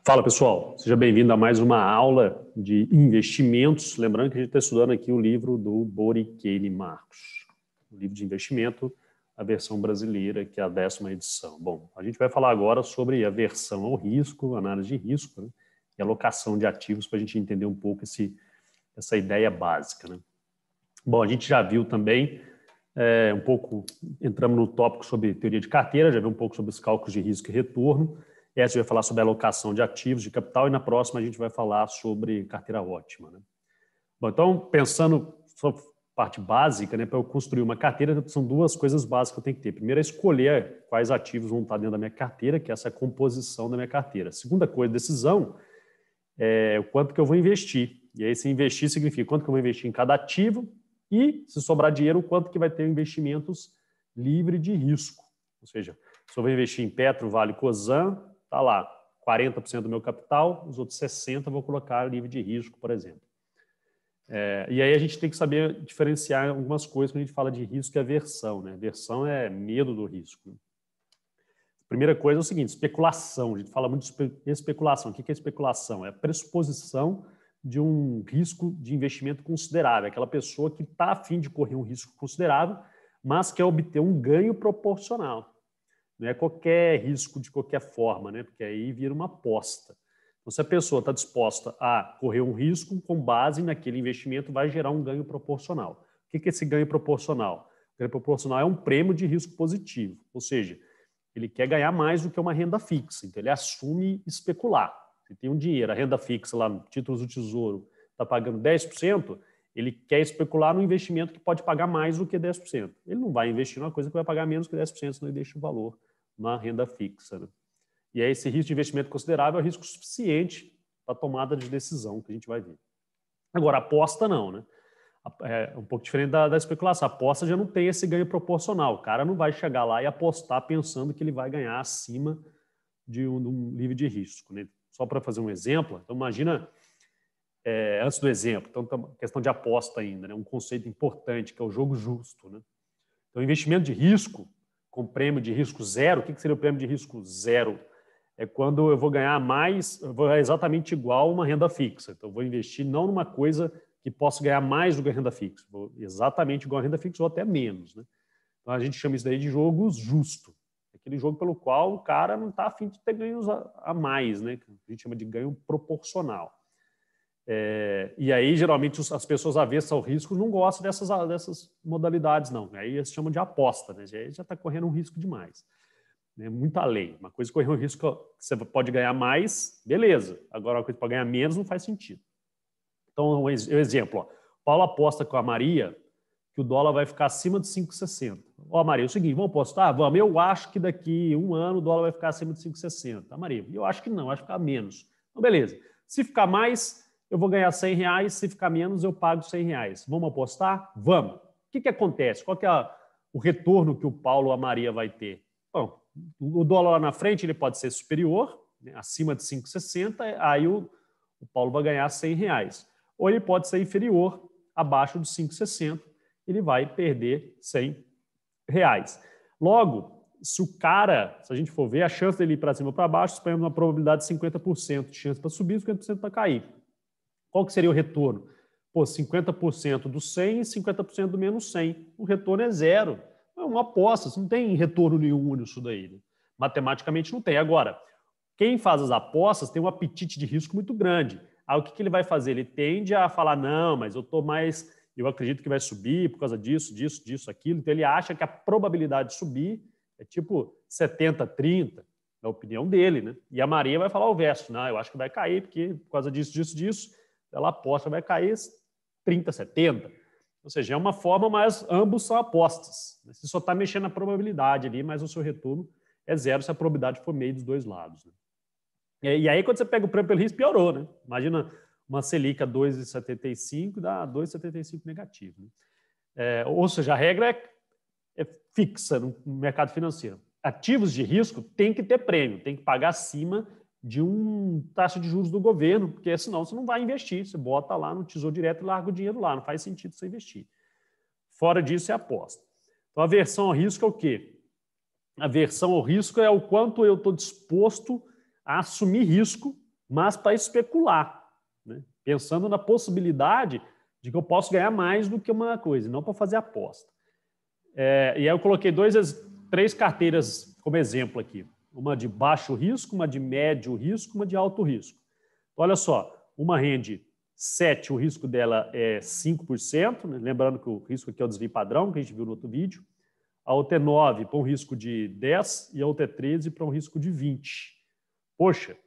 Fala pessoal, seja bem-vindo a mais uma aula de investimentos. Lembrando que a gente está estudando aqui o livro do Borikene Marcos, o livro de investimento, a versão brasileira, que é a 10ª edição. Bom, a gente vai falar agora sobre aversão ao risco, análise de risco, né, e alocação de ativos para a gente entender um pouco essa ideia básica, né? Bom, a gente já viu também um pouco, entramos no tópico sobre teoria de carteira, já viu um pouco sobre os cálculos de risco e retorno. Essa a gente vai falar sobre a alocação de ativos, de capital, e na próxima a gente vai falar sobre carteira ótima, né? Bom, então, pensando sobre a parte básica, né, para eu construir uma carteira, são duas coisas básicas que eu tenho que ter. Primeiro é escolher quais ativos vão estar dentro da minha carteira, que é essa composição da minha carteira. Segunda coisa, decisão, é o quanto que eu vou investir. E aí, se investir significa quanto que eu vou investir em cada ativo e, se sobrar dinheiro, o quanto que vai ter investimentos livre de risco. Ou seja, se eu vou investir em Petro, Vale, Cosan, está lá, 40% do meu capital, os outros 60% eu vou colocar livre de risco, por exemplo. E aí a gente tem que saber diferenciar algumas coisas quando a gente fala de risco e aversão, né? Aversão é medo do risco. A primeira coisa é o seguinte, especulação. A gente fala muito de especulação. O que é especulação? É a pressuposição de um risco de investimento considerável. Aquela pessoa que está a fim de correr um risco considerável, mas quer obter um ganho proporcional. Não é qualquer risco de qualquer forma, né? Porque aí vira uma aposta. Então, se a pessoa está disposta a correr um risco, com base naquele investimento, vai gerar um ganho proporcional. O que é esse ganho proporcional? O ganho proporcional é um prêmio de risco positivo, ou seja, ele quer ganhar mais do que uma renda fixa, então ele assume especular. Se tem um dinheiro, a renda fixa lá no Títulos do Tesouro está pagando 10%, ele quer especular no investimento que pode pagar mais do que 10%. Ele não vai investir numa coisa que vai pagar menos que 10%, senão ele deixa o valor na renda fixa, né? E aí esse risco de investimento considerável é risco suficiente para a tomada de decisão que a gente vai ver. Agora, aposta não, né? É um pouco diferente da especulação. A aposta já não tem esse ganho proporcional. O cara não vai chegar lá e apostar pensando que ele vai ganhar acima de um livre de risco, né? Só para fazer um exemplo, então imagina... antes do exemplo, então, questão de aposta ainda, né? Um conceito importante que é o jogo justo, né? Então, investimento de risco com prêmio de risco zero, o que seria o prêmio de risco zero? É quando eu vou ganhar mais, eu vou ganhar exatamente igual uma renda fixa. Então, eu vou investir não numa coisa que posso ganhar mais do que a renda fixa, vou exatamente igual a renda fixa ou até menos, né? Então, a gente chama isso daí de jogo justo. Aquele jogo pelo qual o cara não está a fim de ter ganhos a mais, né? A gente chama de ganho proporcional. E aí, geralmente, as pessoas avessas ao risco não gostam dessas modalidades, não. Aí eles chamam de aposta, né? Já está correndo um risco demais. Né? Muita lei. Uma coisa correr um risco que você pode ganhar mais, beleza. Agora, uma coisa para ganhar menos não faz sentido. Então, um exemplo. Ó. Paulo aposta com a Maria que o dólar vai ficar acima de 5,60. Ó, Maria, é o seguinte, vamos apostar? Vamos. Eu acho que daqui um ano o dólar vai ficar acima de 5,60. Maria, eu acho que não, acho que ficar menos. Então, beleza. Se ficar mais... eu vou ganhar R$100, se ficar menos, eu pago R$100. Vamos apostar? Vamos. O que acontece? Qual que é o retorno que o Paulo ou a Maria vai ter? Bom, o dólar lá na frente ele pode ser superior, né, acima de 5,60, aí o Paulo vai ganhar R$100. Ou ele pode ser inferior, abaixo de 5,60, ele vai perder R$100. Logo, se a gente for ver, a chance dele ir para cima ou para baixo, esperamos uma probabilidade de 50% de chance para subir e 50% para cair. Qual que seria o retorno? Pô, 50% do 100 e 50% do menos 100. O retorno é zero. É uma aposta, você não tem retorno nenhum nisso daí. Né? Matematicamente não tem. Agora, quem faz as apostas tem um apetite de risco muito grande. Aí o que ele vai fazer? Ele tende a falar, não, mas eu acredito que vai subir por causa disso, aquilo. Então ele acha que a probabilidade de subir é tipo 70-30, na opinião dele, né? E a Maria vai falar o verso, não, eu acho que vai cair, porque por causa disso, ela aposta, vai cair 30-70. Ou seja, é uma forma, mas ambos são apostas. Você só está mexendo na probabilidade ali, mas o seu retorno é zero se a probabilidade for meio dos dois lados. Né? E aí, quando você pega o prêmio pelo risco, piorou. Né? Imagina uma Selic a 2,75 dá 2,75 negativo. Né? Ou seja, a regra é fixa no mercado financeiro. Ativos de risco tem que ter prêmio, tem que pagar acima de uma taxa de juros do governo, porque senão você não vai investir. Você bota lá no Tesouro Direto e larga o dinheiro lá. Não faz sentido você investir. Fora disso, é aposta. Então, a aversão ao risco é o quê? A aversão ao risco é o quanto eu estou disposto a assumir risco mas para especular, né? Pensando na possibilidade de que eu posso ganhar mais do que uma coisa, não para fazer aposta. E aí eu coloquei 3 carteiras como exemplo aqui. Uma de baixo risco, uma de médio risco, uma de alto risco. Olha só, uma rende 7, o risco dela é 5%, né? Lembrando que o risco aqui é o desvio padrão, que a gente viu no outro vídeo. A outra é 9 para um risco de 10 e a outra é 13 para um risco de 20. Poxa,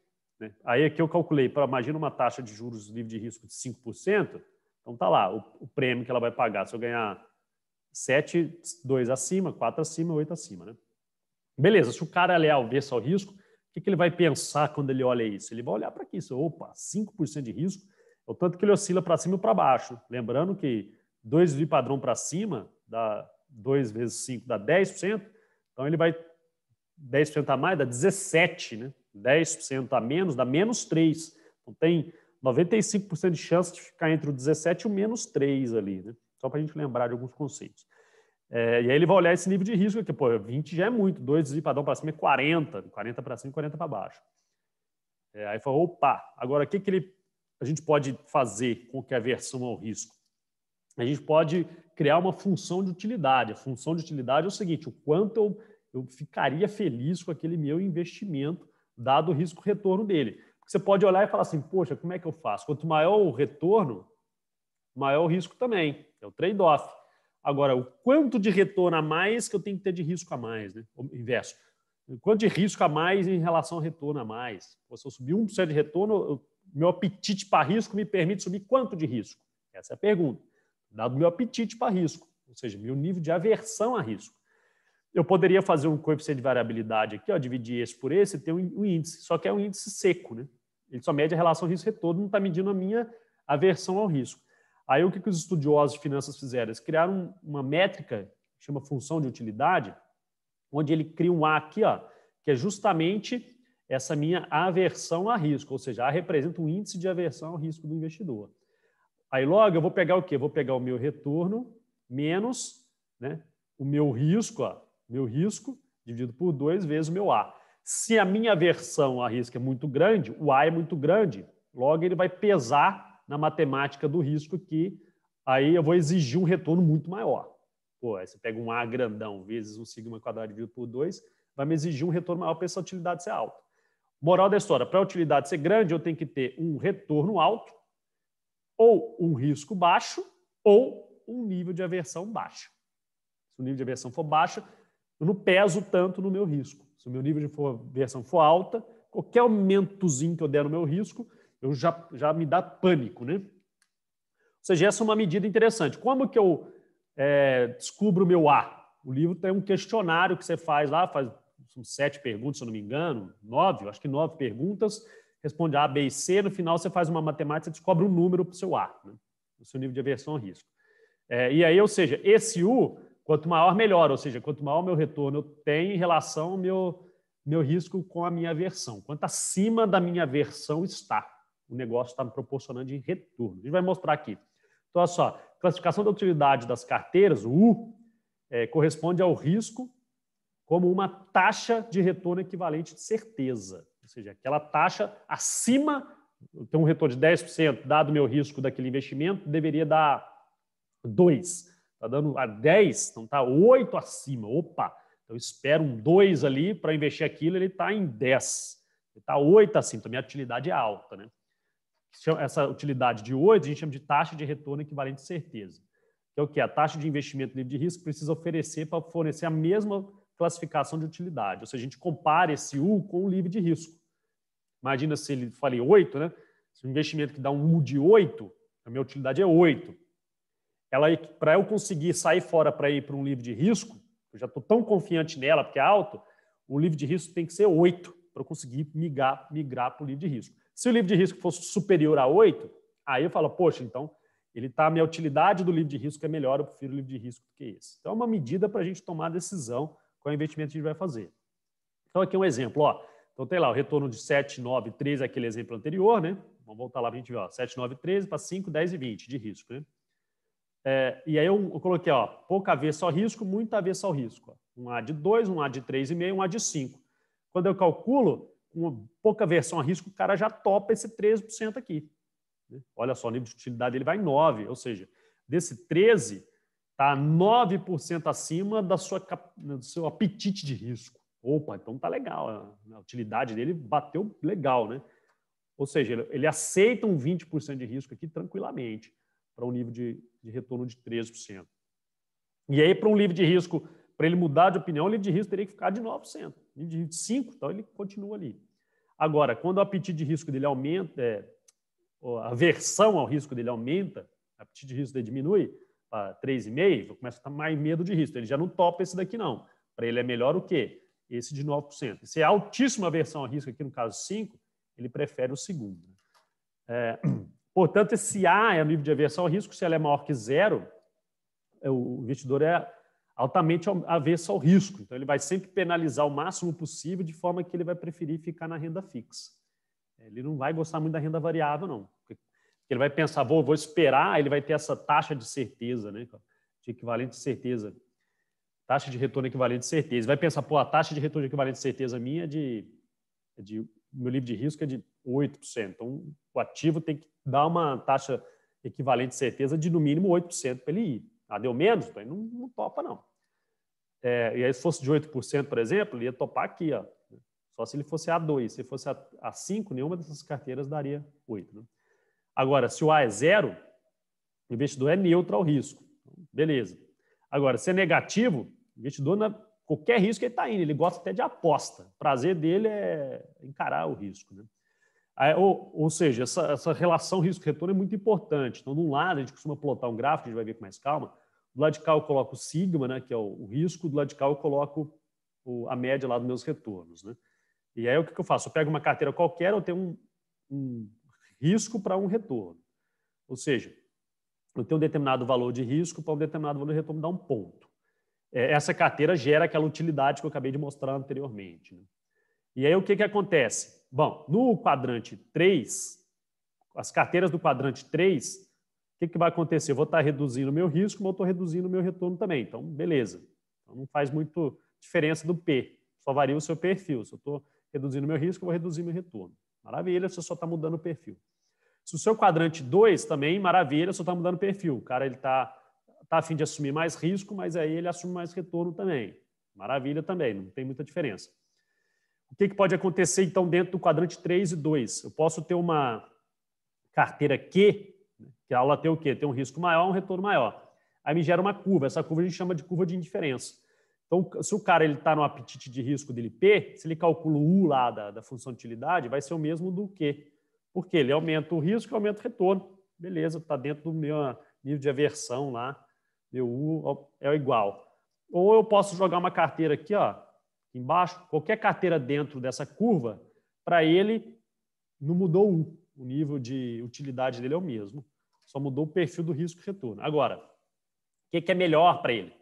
né? Aí aqui eu calculei, imagina uma taxa de juros livre de risco de 5%, então tá lá, o prêmio que ela vai pagar, se eu ganhar 7, 2 acima, 4 acima, 8 acima, né? Beleza, se o cara é avesso ao risco, o que ele vai pensar quando ele olha isso? Ele vai olhar para aqui, opa, 5% de risco, é o tanto que ele oscila para cima e para baixo. Lembrando que 2 de padrão para cima, dá 2 vezes 5 dá 10%, então ele vai 10% a mais, dá 17%, né? 10% a menos, dá menos 3%. Então tem 95% de chance de ficar entre o 17 e o menos 3 ali, né? Só para a gente lembrar de alguns conceitos. E aí ele vai olhar esse nível de risco aqui, pô, 20 já é muito, 2 desvio padrão para cima é 40, 40 para cima e 40 para baixo. Aí falou, opa, agora o que a gente pode fazer com que a aversão ao risco? A gente pode criar uma função de utilidade. A função de utilidade é o seguinte, o quanto eu ficaria feliz com aquele meu investimento, dado o risco-retorno dele. Porque você pode olhar e falar assim, poxa, como é que eu faço? Quanto maior o retorno, maior o risco também. É o trade-off. Agora, o quanto de retorno a mais que eu tenho que ter de risco a mais, né? O inverso. O quanto de risco a mais em relação ao retorno a mais. Se eu subir 1% de retorno, meu apetite para risco me permite subir quanto de risco? Essa é a pergunta. Dado o meu apetite para risco, ou seja, meu nível de aversão a risco. Eu poderia fazer um coeficiente de variabilidade aqui, ó, dividir esse por esse e ter um índice, só que é um índice seco, né? Ele só mede a relação risco-retorno, não está medindo a minha aversão ao risco. Aí o que os estudiosos de finanças fizeram? Eles criaram uma métrica, que chama função de utilidade, onde ele cria um A aqui, ó, que é justamente essa minha aversão a risco, ou seja, A representa um índice de aversão ao risco do investidor. Aí logo eu vou pegar o quê? Eu vou pegar o meu retorno menos, né, o meu risco, ó, meu risco dividido por 2 vezes o meu A. Se a minha aversão a risco é muito grande, o A é muito grande, logo ele vai pesar na matemática do risco que aí eu vou exigir um retorno muito maior. Pô, aí você pega um A grandão vezes um sigma quadrado dividido por 2, vai me exigir um retorno maior para essa utilidade ser alta. Moral da história, para a utilidade ser grande, eu tenho que ter um retorno alto, ou um risco baixo, ou um nível de aversão baixo. Se o nível de aversão for baixo, eu não peso tanto no meu risco. Se o meu nível de aversão for alta, qualquer aumentozinho que eu der no meu risco, eu já me dá pânico, né? Ou seja, essa é uma medida interessante. Como que eu descubro o meu A? O livro tem um questionário que você faz lá, são 7 perguntas, se eu não me engano, 9, acho que 9 perguntas, responde A, B e C, no final você faz uma matemática e descobre um número para o seu A, né? O seu nível de aversão ao risco. E aí, ou seja, esse U, quanto maior, melhor, ou seja, quanto maior o meu retorno eu tenho em relação ao meu risco com a minha aversão. Quanto acima da minha aversão está, o negócio está me proporcionando de retorno. A gente vai mostrar aqui. Então, olha só, classificação da utilidade das carteiras, o U, corresponde ao risco como uma taxa de retorno equivalente de certeza. Ou seja, aquela taxa acima, tem um retorno de 10%, dado o meu risco daquele investimento, deveria dar 2. Está dando a 10, então está 8 acima. Opa, então eu espero um 2 ali para investir aquilo, ele está em 10. Ele está 8 acima, então minha utilidade é alta, né? Essa utilidade de 8 a gente chama de taxa de retorno equivalente de certeza. Que é o que? A taxa de investimento livre de risco precisa oferecer para fornecer a mesma classificação de utilidade. Ou seja, a gente compara esse U com o livre de risco. Imagina se ele falei 8, né? Se o investimento que dá um U de 8, a minha utilidade é 8. Para eu conseguir sair fora para ir para um livre de risco, eu já estou tão confiante nela, porque é alto, o livre de risco tem que ser 8 para eu conseguir migrar para o livre de risco. Se o livre de risco fosse superior a 8, aí eu falo, poxa, então a minha utilidade do livre de risco é melhor, eu prefiro o livre de risco do que esse. Então é uma medida para a gente tomar a decisão qual investimento a gente vai fazer. Então aqui é um exemplo, ó. Então tem lá o retorno de 7, 9, 13, aquele exemplo anterior, né? Vamos voltar lá para a gente ver, ó, 7, 9, 13 para 5, 10 e 20 de risco, né? E aí eu coloquei, ó, pouca avesso ao risco, muita avesso ao risco. Ó. Um A de 2, um A de 3,5, um A de 5. Quando eu calculo, com pouca aversão a risco, o cara já topa esse 13% aqui. Olha só, o nível de utilidade dele vai em 9, ou seja, desse 13, está 9% acima do seu apetite de risco. Opa, então tá legal, a utilidade dele bateu legal, né? Ou seja, ele aceita um 20% de risco aqui tranquilamente, para um nível de retorno de 13%. E aí, para um nível de risco, para ele mudar de opinião, o nível de risco teria que ficar de 9%. Nível de risco de 5%, então ele continua ali. Agora, quando o apetite de risco dele aumenta, a aversão ao risco dele aumenta, o apetite de risco dele diminui para 3,5%, começa a estar mais medo de risco. Ele já não topa esse daqui, não. Para ele é melhor o quê? Esse de 9%. Se é altíssima aversão ao risco, aqui no caso 5%, ele prefere o segundo. Portanto, esse A é o nível de aversão ao risco. Se ela é maior que 0, o investidor é altamente avesso ao risco. Então, ele vai sempre penalizar o máximo possível, de forma que ele vai preferir ficar na renda fixa. Ele não vai gostar muito da renda variável, não. Porque ele vai pensar, vou esperar, ele vai ter essa taxa de certeza, né? De equivalente de certeza. Taxa de retorno equivalente de certeza. Vai pensar, a taxa de retorno equivalente de certeza minha meu livro de risco é de 8%. Então, o ativo tem que dar uma taxa equivalente de certeza de, no mínimo, 8% para ele ir. Deu menos? Então, ele não topa, não. E aí, se fosse de 8%, por exemplo, ele ia topar aqui, ó. Só se ele fosse A2. Se fosse A5, nenhuma dessas carteiras daria 8%. Né? Agora, se o A é 0, o investidor é neutro ao risco. Beleza. Agora, se é negativo, o investidor, qualquer risco ele está indo, ele gosta até de aposta. O prazer dele é encarar o risco. Né? Ou seja, essa relação risco-retorno é muito importante. Então, de um lado, a gente costuma plotar um gráfico, a gente vai ver com mais calma. Do lado de cá eu coloco o sigma, né, que é o risco, do lado de cá eu coloco a média lá dos meus retornos. Né? E aí o que eu faço? Eu pego uma carteira qualquer, eu tenho um risco para um retorno. Ou seja, eu tenho um determinado valor de risco para um determinado valor de retorno, dá um ponto. Essa carteira gera aquela utilidade que eu acabei de mostrar anteriormente. Né? E aí o que acontece? Bom, no quadrante 3, as carteiras do quadrante 3, o que vai acontecer? Eu vou estar reduzindo o meu risco, mas eu estou reduzindo o meu retorno também. Então, beleza. Então, não faz muito diferença do P. Só varia o seu perfil. Se eu estou reduzindo o meu risco, eu vou reduzir meu retorno. Maravilha, você só está mudando o perfil. Se o seu quadrante 2 também, maravilha, só está mudando o perfil. O cara está a fim de assumir mais risco, mas aí ele assume mais retorno também. Maravilha também, não tem muita diferença. O que pode acontecer, então, dentro do quadrante 3 e 2? Eu posso ter uma carteira Q, que ela tem o quê? Tem um risco maior, um retorno maior. Aí me gera uma curva. Essa curva a gente chama de curva de indiferença. Então, se o cara está no apetite de risco dele P, se ele calcula o U lá da função de utilidade, vai ser o mesmo do Q. Porque ele aumenta o risco e aumenta o retorno. Beleza, está dentro do meu nível de aversão lá. Meu U é igual. Ou eu posso jogar uma carteira aqui, ó, aqui embaixo, qualquer carteira dentro dessa curva, para ele não mudou o U. O nível de utilidade dele é o mesmo. Só mudou o perfil do risco e retorno. Agora, o que é melhor para ele?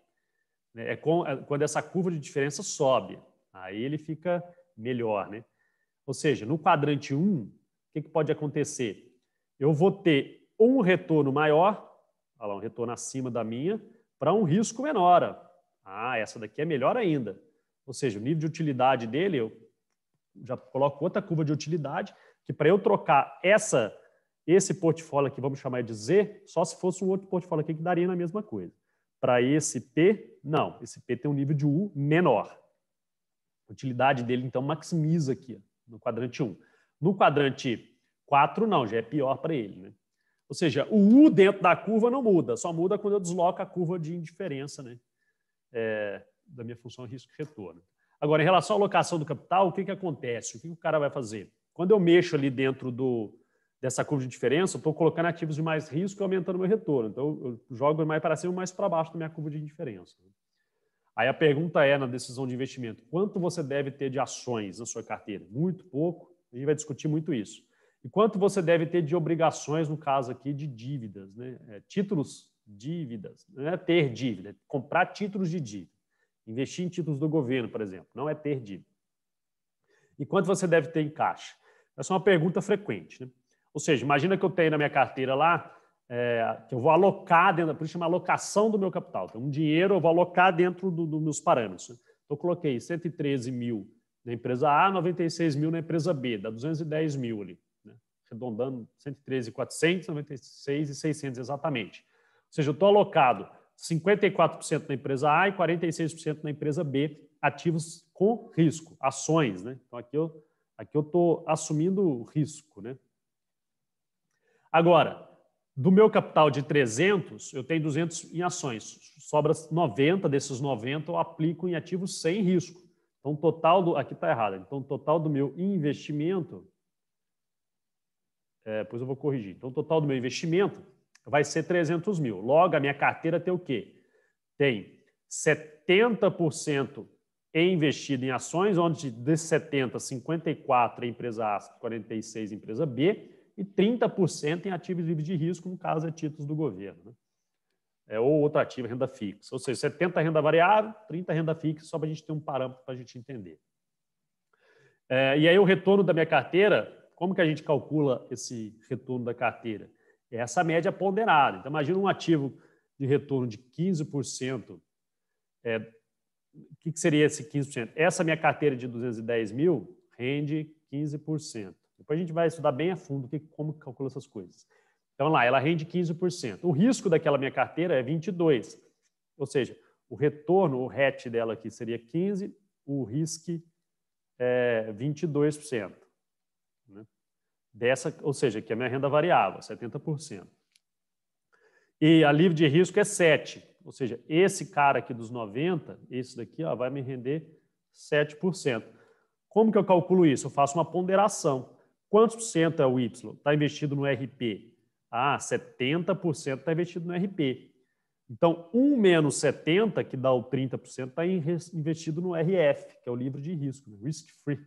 Quando essa curva de diferença sobe. Aí ele fica melhor. Né? Ou seja, no quadrante 1, o que pode acontecer? Eu vou ter um retorno maior, olha lá, um retorno acima da minha, para um risco menor. Essa daqui é melhor ainda. Ou seja, o nível de utilidade dele, eu já coloco outra curva de utilidade, que para eu trocar esse portfólio aqui, vamos chamar de Z, só se fosse um outro portfólio aqui que daria na mesma coisa. Para esse P, não. Esse P tem um nível de U menor. A utilidade dele, então, maximiza aqui, no quadrante 1. No quadrante 4, não, já é pior para ele. Né? Ou seja, o U dentro da curva não muda, só muda quando eu desloco a curva de indiferença, né? Da minha função risco-retorno. Agora, em relação à alocação do capital, o que acontece? O que o cara vai fazer? Quando eu mexo ali dentro dessa curva de diferença, eu estou colocando ativos de mais risco e aumentando meu retorno. Então, eu jogo mais para cima e mais para baixo da minha curva de diferença. Aí a pergunta é, na decisão de investimento, quanto você deve ter de ações na sua carteira? Muito pouco, a gente vai discutir muito isso. E quanto você deve ter de obrigações, no caso aqui, de dívidas, né? Títulos, dívidas, não é ter dívida, é comprar títulos de dívida. Investir em títulos do governo, por exemplo, não é ter dívida. E quanto você deve ter em caixa? Essa é uma pergunta frequente, né? Ou seja, imagina que eu tenho na minha carteira lá, que eu vou alocar dentro, por isso chama alocação do meu capital. Então, um dinheiro eu vou alocar dentro dos meus parâmetros. Né? Então, eu coloquei 113 mil na empresa A, 96 mil na empresa B, dá 210 mil ali, né? Arredondando 113.400, 96.600 exatamente. Ou seja, eu estou alocado 54% na empresa A e 46% na empresa B, ativos com risco, ações, né? Então aqui eu estou assumindo risco, né? Agora, do meu capital de 300, eu tenho 200 em ações. Sobra 90, desses 90 eu aplico em ativos sem risco. Então, o total do... Aqui está errado. Então, o total do meu investimento... depois eu vou corrigir. Então, o total do meu investimento vai ser 300 mil. Logo, a minha carteira tem o quê? Tem 70% investido em ações, onde desses 70, 54 é empresa A, 46 é empresa B, e 30% em ativos livres de risco, no caso é títulos do governo, né? Ou outro ativo, renda fixa. Ou seja, 70 renda variável, 30 renda fixa, só para a gente ter um parâmetro para a gente entender. E aí o retorno da minha carteira, como que a gente calcula esse retorno da carteira? É essa média ponderada. Então, imagina um ativo de retorno de 15%. O que seria esse 15%? Essa minha carteira de 210 mil rende 15%. Depois a gente vai estudar bem a fundo como calcula essas coisas. Então, lá, ela rende 15%. O risco daquela minha carteira é 22%. Ou seja, o retorno, o RET dela aqui seria 15%, o RISC é 22%. Né? Ou seja, aqui é a minha renda variável, 70%. E a livre de risco é 7%. Ou seja, esse cara aqui dos 90%, esse daqui vai me render 7%. Como que eu calculo isso? Eu faço uma ponderação. Quantos por cento é o Y? Está investido no RP? 70% está investido no RP. Então, 1 menos 70, que dá o 30%, está investido no RF, que é o livre de risco, né? Risk Free.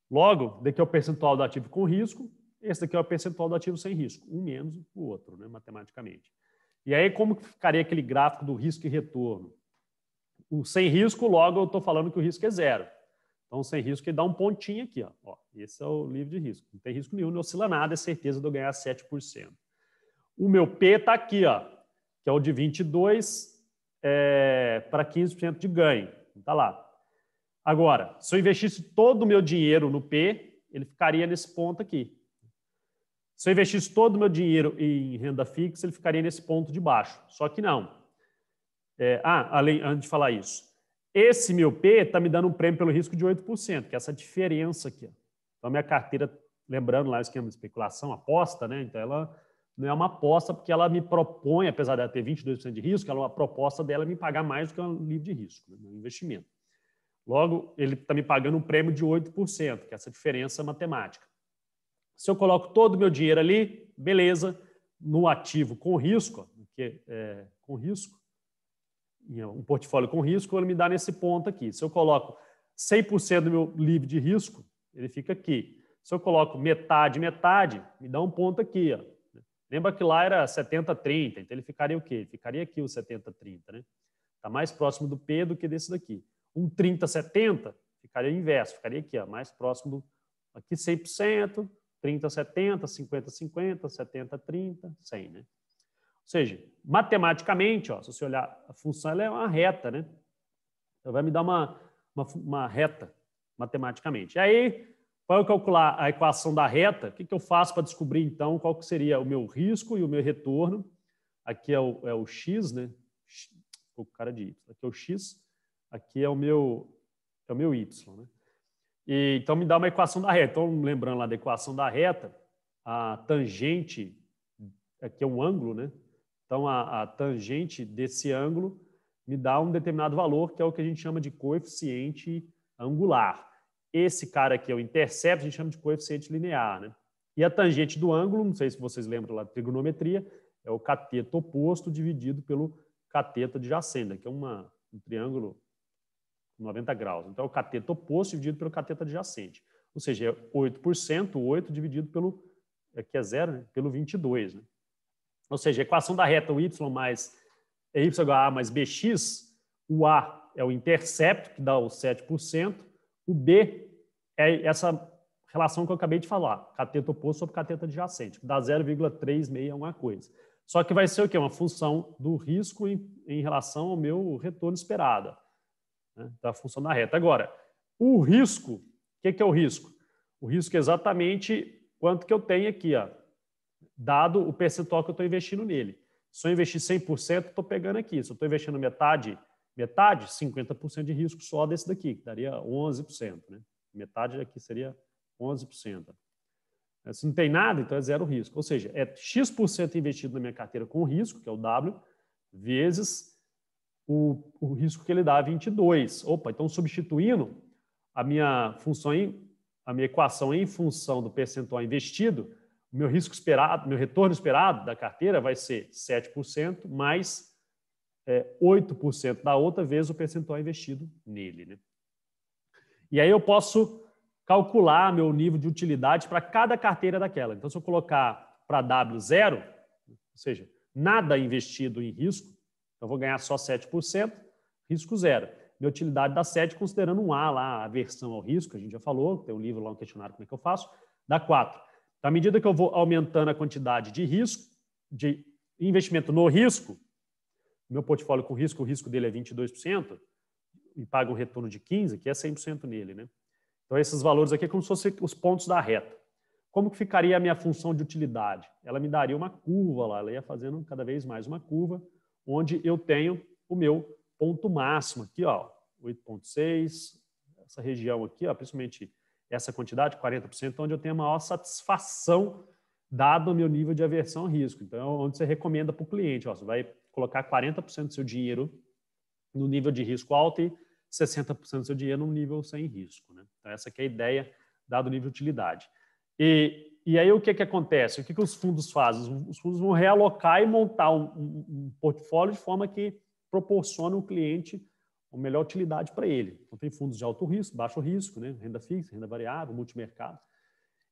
Logo, daqui é o percentual do ativo com risco, esse daqui é o percentual do ativo sem risco. Um menos o outro, né, matematicamente. E aí, como que ficaria aquele gráfico do risco e retorno? O sem risco, logo, eu estou falando que o risco é 0. Então, sem risco, ele dá um pontinho aqui. Ó. Esse é o livre de risco. Não tem risco nenhum, não oscila nada, é certeza de eu ganhar 7%. O meu P está aqui, que é o de 22 para 15% de ganho. Está lá. Agora, se eu investisse todo o meu dinheiro no P, ele ficaria nesse ponto aqui. Se eu investisse todo o meu dinheiro em renda fixa, ele ficaria nesse ponto de baixo. Só que não. Antes de falar isso, esse meu P está me dando um prêmio pelo risco de 8%, que é essa diferença aqui. Então, a minha carteira, lembrando lá o esquema de especulação, aposta, né? Então, ela não é uma aposta porque ela me propõe, apesar dela ter 22% de risco, ela é uma proposta dela me pagar mais do que um livre de risco, né? Um investimento. Logo, ele está me pagando um prêmio de 8%, que é essa diferença matemática. Se eu coloco todo o meu dinheiro ali, beleza, no ativo com risco, um portfólio com risco, ele me dá nesse ponto aqui. Se eu coloco 100% do meu livre de risco, ele fica aqui. Se eu coloco metade, me dá um ponto aqui. Lembra que lá era 70-30, então ele ficaria o quê? Ele ficaria aqui o 70-30, né? Está mais próximo do P do que desse daqui. Um 30-70 ficaria inverso, ficaria aqui, mais próximo do... Aqui 100%, 30-70, 50-50, 70-30, 100, né? Ou seja, matematicamente, se você olhar, a função ela é uma reta, né? Então, vai me dar uma reta matematicamente. E aí, para eu calcular a equação da reta, o que eu faço para descobrir, então, qual que seria o meu risco e o meu retorno? Aqui é o X, né? O cara de Y. Aqui é o X, aqui é o meu Y, né? Então, me dá uma equação da reta. Então, lembrando lá da equação da reta, a tangente, aqui é um ângulo, né? Então, a tangente desse ângulo me dá um determinado valor, que é o que a gente chama de coeficiente angular. Esse cara aqui é o intercepto, a gente chama de coeficiente linear, né? E a tangente do ângulo, não sei se vocês lembram lá da trigonometria, é o cateto oposto dividido pelo cateto adjacente, que é um triângulo 90 graus. Então, é o cateto oposto dividido pelo cateto adjacente. Ou seja, é 8%, 8 dividido pelo, aqui é 0, né? Pelo 22, né? Ou seja, a equação da reta, o y mais y igual a mais bx, o a é o intercepto, que dá o 7%, o b é essa relação que eu acabei de falar, cateto oposto sobre cateto adjacente, que dá 0,36 alguma coisa. Só que vai ser o quê? Uma função do risco em relação ao meu retorno esperado, né? Então, a função da reta. Agora, O risco, o que é o risco? O risco é exatamente quanto que eu tenho aqui, ó, dado o percentual que eu estou investindo nele. Se eu investir 100%, estou pegando aqui. Se eu estou investindo metade, 50% de risco só desse daqui, que daria 11%. Né? Metade aqui seria 11%. Se não tem nada, então é zero risco. Ou seja, é X% investido na minha carteira com risco, que é o W, vezes o risco que ele dá, 22. Opa, então substituindo a minha função, a minha equação em função do percentual investido, o meu risco esperado, meu retorno esperado da carteira vai ser 7% mais 8% da outra vez o percentual investido nele. Né? E aí eu posso calcular meu nível de utilidade para cada carteira daquela. Então, se eu colocar para W 0, ou seja, nada investido em risco, então eu vou ganhar só 7%, risco 0. Minha utilidade dá 7, considerando um A lá, a aversão ao risco, a gente já falou, tem um livro lá, um questionário, como é que eu faço, dá 4. Então, à medida que eu vou aumentando a quantidade de risco, de investimento no risco, meu portfólio com risco, o risco dele é 22%, e paga um retorno de 15%, que é 100% nele. Né? Então, esses valores aqui é como se fossem os pontos da reta. Como que ficaria a minha função de utilidade? Ela me daria uma curva lá, ela ia fazendo cada vez mais uma curva, onde eu tenho o meu ponto máximo aqui, ó, 8,6, essa região aqui, ó, principalmente essa quantidade, 40%, onde eu tenho a maior satisfação dado o meu nível de aversão ao risco. Então, é onde você recomenda para o cliente, ó, você vai colocar 40% do seu dinheiro no nível de risco alto e 60% do seu dinheiro no nível sem risco. Né? Então, essa aqui é a ideia, dado o nível de utilidade. E aí, o que acontece? O que os fundos fazem? Os fundos vão realocar e montar um portfólio de forma que proporciona ao cliente a melhor utilidade para ele. Então, tem fundos de alto risco, baixo risco, né? Renda fixa, renda variável, multimercado.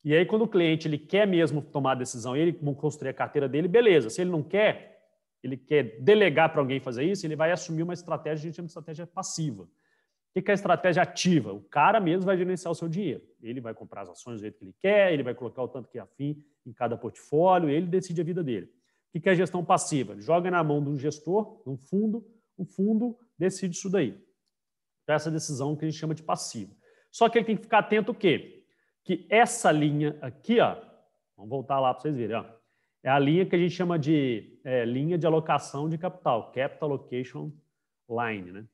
E aí, quando o cliente ele quer mesmo tomar a decisão, ele construir a carteira dele, beleza. Se ele não quer, ele quer delegar para alguém fazer isso, ele vai assumir uma estratégia, a gente chama de estratégia passiva. O que é a estratégia ativa? O cara mesmo vai gerenciar o seu dinheiro. Ele vai comprar as ações do jeito que ele quer, ele vai colocar o tanto que é afim em cada portfólio, ele decide a vida dele. O que é a gestão passiva? Ele joga na mão de um gestor, de um fundo, o fundo decide isso daí. Então, essa decisão que a gente chama de passiva. Só que ele tem que ficar atento o quê? Que essa linha aqui, ó, vamos voltar lá para vocês verem, ó, é a linha que a gente chama de linha de alocação de capital, Capital Allocation Line, né?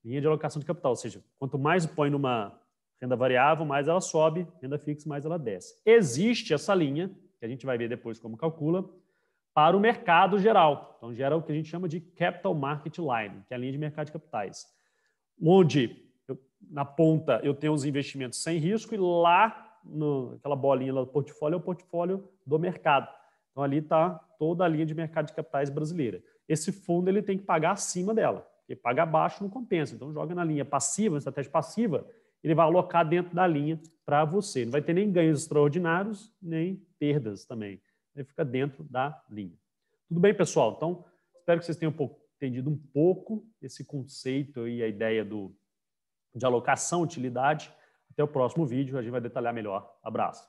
Linha de alocação de capital, ou seja, quanto mais põe numa renda variável, mais ela sobe, renda fixa, mais ela desce. Existe essa linha, que a gente vai ver depois como calcula, para o mercado geral. Então, gera o que a gente chama de Capital Market Line, que é a linha de mercado de capitais, onde na ponta eu tenho os investimentos sem risco e lá, aquela bolinha lá do portfólio, é o portfólio do mercado. Então, ali está toda a linha de mercado de capitais brasileira. Esse fundo ele tem que pagar acima dela, porque paga abaixo não compensa. Então, joga na linha passiva, na estratégia passiva, ele vai alocar dentro da linha para você. Não vai ter nem ganhos extraordinários, nem perdas também. Ele fica dentro da linha. Tudo bem, pessoal? Então, espero que vocês tenham entendido um pouco esse conceito e a ideia de alocação, utilidade. Até o próximo vídeo, a gente vai detalhar melhor. Abraço.